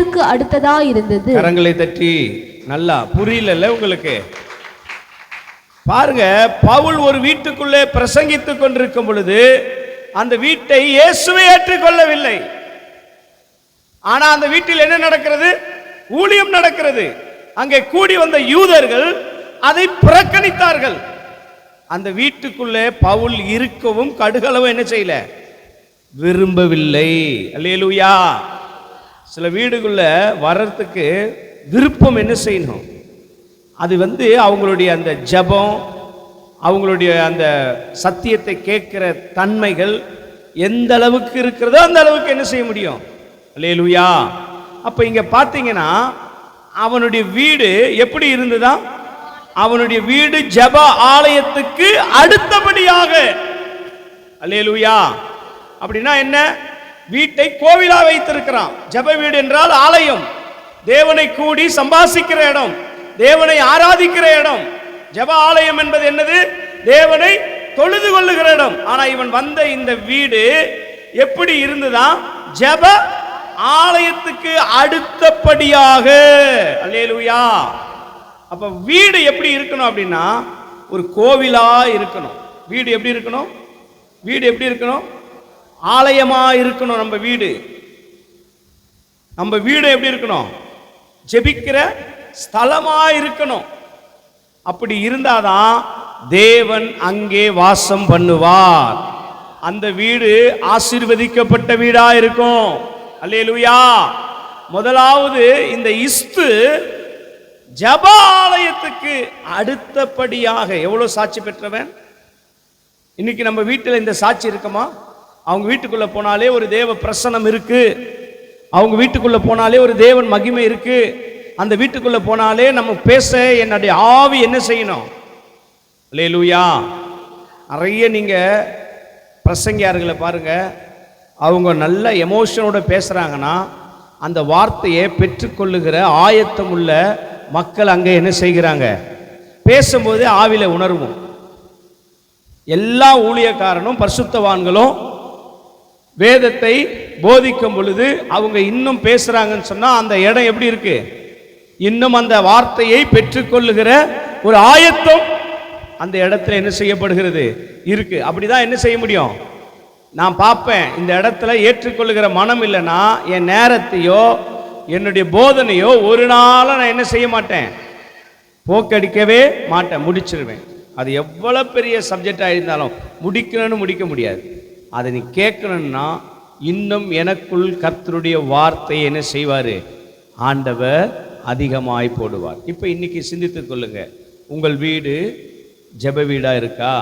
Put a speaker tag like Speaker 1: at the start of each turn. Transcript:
Speaker 1: அடுத்ததா இருந்தது.
Speaker 2: கரங்களை தட்டி நல்லா புரியல உங்களுக்கு. பாருங்க, பவுல் ஒரு வீட்டுக்குள்ளே பிரசங்கித்துக் கொண்டிருக்கும் பொழுது அந்த வீட்டை இயேசுவே ஏற்றுக்கொள்ளவில்லை. ஆனா அந்த வீட்டில் என்ன நடக்கிறது? ஊழியம் நடக்கிறது. அங்கே கூடி வந்த யூதர்கள் அதை புறக்கணித்தார்கள். அந்த வீட்டுக்குள்ளே பவுல் இருக்கவும் கடுகளவும் என்ன செய்யல, விரும்பவில்லை. அல்லேலூயா. சில வீடுக்குள்ள வர்றதுக்கு விருப்பம் என்ன செய்யணும், அது அவங்களுடைய அந்த ஜபம், அவங்களுடைய அந்த சத்தியத்தை கேட்கிற தன்மைகள் எந்த அளவுக்கு இருக்கிறதோ அந்த அளவுக்கு என்ன செய்ய முடியும். அல்லேலூயா. அப்ப இங்க பாத்தீங்கன்னா அவனுடைய வீடு எப்படி இருந்ததா? அவனுடைய வீடு ஜப ஆலயத்துக்கு அடுத்தபடியாக. அல்லேலூயா. அப்படின்னா என்ன? வீட்டை கோவிலா வைத்திருக்கிறான். ஜப வீடு என்றால் ஆலயம், தேவனை கூடி சம்பாசிக்கிற இடம், தேவனை ஆராதிக்கிற இடம். ஜப ஆலயம் என்பது என்னது? தேவனை தொழுது கொள்ளுகிற இடம். ஆனா இவன் வந்த இந்த வீடு எப்படி இருந்ததா? ஜப ஆலயத்துக்கு அடுத்தபடியாக. அல்லேலூயா. அப்ப வீடு எப்படி இருக்கணும் அப்படின்னா ஒரு கோவிலா இருக்கணும். வீடு எப்படி இருக்கணும்? வீடு எப்படி இருக்கணும்? ஆலயமா இருக்கணும். நம்ம வீடு எப்படி இருக்கணும்? ஜெபிக்கிற ஸ்தலமா இருக்கணும். அப்படி இருந்தாதான் தேவன் அங்கே வாசம் பண்ணுவார். அந்த வீடு ஆசீர்வதிக்கப்பட்ட வீடா இருக்கும். அல்லேலூயா. முதலாவது இந்த இஸ்து ஜப ஆலயத்துக்கு அடுத்தபடியாக. எவ்வளவு சாட்சி பெற்றவன் இன்னைக்கு நம்ம வீட்டில் இந்த சாட்சி இருக்குமா? அவங்க வீட்டுக்குள்ள போனாலே ஒரு தேவ பிரசன்னம் இருக்கு. அவங்க வீட்டுக்குள்ள போனாலே ஒரு தேவன் மகிமை இருக்கு. அந்த வீட்டுக்குள்ள போனாலே நம்ம பேச என்னுடைய ஆவி என்ன செய்யணும்? அல்லேலூயா. நிறைய நீங்க பிரசங்கியார்களை பாருங்க, அவங்க நல்ல எமோஷனோட பேசுறாங்கன்னா அந்த வார்த்தையை பெற்றுக்கொள்ளுகிற ஆயத்தம் உள்ள மக்கள் அங்கே என்ன செய்கிறாங்க? பேசும்போது ஆவில உணர்வும். எல்லா ஊழியக்காரனும் பரிசுத்தவான்களும் வேதத்தை போதிக்கும் பொழுது அவங்க இன்னும் பேசுறாங்கன்னு சொன்னா அந்த இடம் எப்படி இருக்கு? இன்னும் அந்த வார்த்தையை பெற்றுக்கொள்ளுகிற ஒரு ஆயத்தம் அந்த இடத்துல என்ன செய்யப்படுகிறது இருக்கு. அப்படிதான் என்ன செய்ய முடியும்? நான் பார்ப்பேன், இந்த இடத்துல ஏற்றுக்கொள்ளுகிற மனம் இல்லைன்னா என் நேரத்தையோ என்னுடைய போதனையோ ஒரு நாள் நான் என்ன செய்ய மாட்டேன், போக்கடிக்கவே மாட்டேன், முடிச்சிருவேன். அது எவ்வளவு பெரிய சப்ஜெக்டா இருந்தாலும் முடிக்கணும்னு முடிக்க முடியாது. அதை நீ கேட்கணும்னா இன்னும் எனக்குள் கர்த்தருடைய வார்த்தை என்ன செய்வாரு? ஆண்டவர் அதிகமாய் போடுவார். இப்ப இன்னைக்கு சிந்தித்துக் கொள்ளுங்க, உங்கள் வீடு ஜெப வீடா இருக்கா?